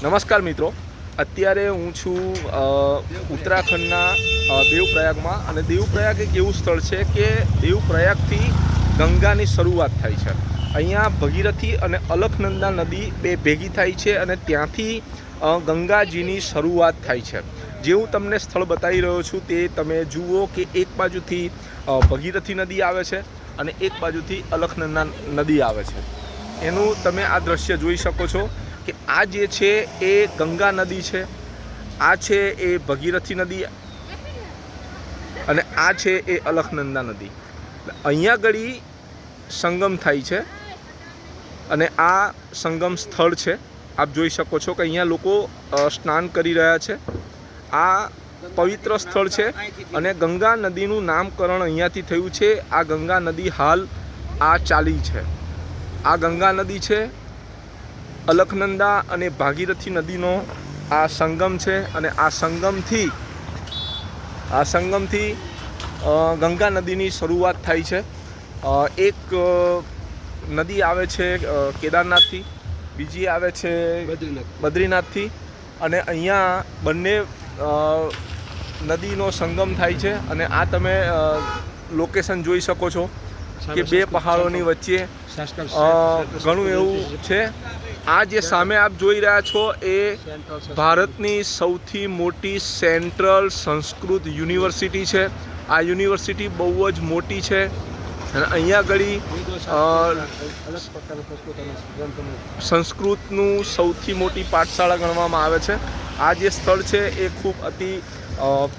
નમસ્કાર મિત્રો, અત્યારે હું છું ઉત્તરાખંડના દેવપ્રયાગમાં અને દેવપ્રયાગ એક એવું સ્થળ છે કે દેવપ્રયાગથી ગંગાની શરૂઆત થાય છે। અહીંયા ભગીરથી અને અલખનંદા નદી બે ભેગી થાય છે અને ત્યાંથી ગંગાજીની શરૂઆત થાય છે। જે હું તમને સ્થળ બતાવી રહ્યો છું તે તમે જુઓ કે એક બાજુથી ભગીરથી નદી આવે છે અને એક બાજુથી અલખનંદા નદી આવે છે। એનું તમે આ દ્રશ્ય જોઈ શકો છો કે આ જે છે એ ગંગા નદી છે, આ છે એ ભગીરથી નદી અને આ છે એ અલખનંદા નદી। અહીંયા આગળ સંગમ થાય છે અને આ સંગમ સ્થળ છે। આપ જોઈ શકો છો કે અહીંયા લોકો સ્નાન કરી રહ્યા છે। આ પવિત્ર સ્થળ છે અને ગંગા નદીનું નામકરણ અહીંયાથી થયું છે। આ ગંગા નદી હાલ આ ચાલી છે। આ ગંગા નદી છે, અલખનંદા અને ભાગીરથી નદીનો આ સંગમ છે અને આ સંગમથી ગંગા નદીની શરૂઆત થાય છે। એક નદી આવે છે કેદારનાથથી, બીજી આવે છે બદ્રીનાથથી અને અહીંયા બંને નદીનો સંગમ થાય છે। અને આ તમે લોકેશન જોઈ શકો છો કે બે પહાડોની વચ્ચે ઘણું એવું છે। આ જે સામે આપ જોઈ રહ્યા છો એ ભારતની સૌથી મોટી સેન્ટ્રલ સંસ્કૃત યુનિવર્સિટી છે। આ યુનિવર્સિટી બહુ જ મોટી છે અને અહીંયા આગળ સંસ્કૃતનું સૌથી મોટી પાઠશાળા ગણવામાં આવે છે। આ જે સ્થળ છે એ ખૂબ અતિ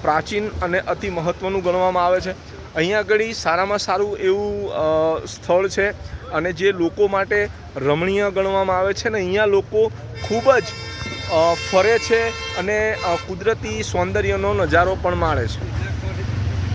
પ્રાચીન અને અતિ મહત્ત્વનું ગણવામાં આવે છે। અહીંયા આગળ સારામાં સારું એવું સ્થળ છે અને જે લોકો માટે રમણીય ગણવામાં આવે છે ને અહીંયા લોકો ખૂબ જ ફરે છે અને કુદરતી સૌંદર્યનો નજારો પણ માણે છે।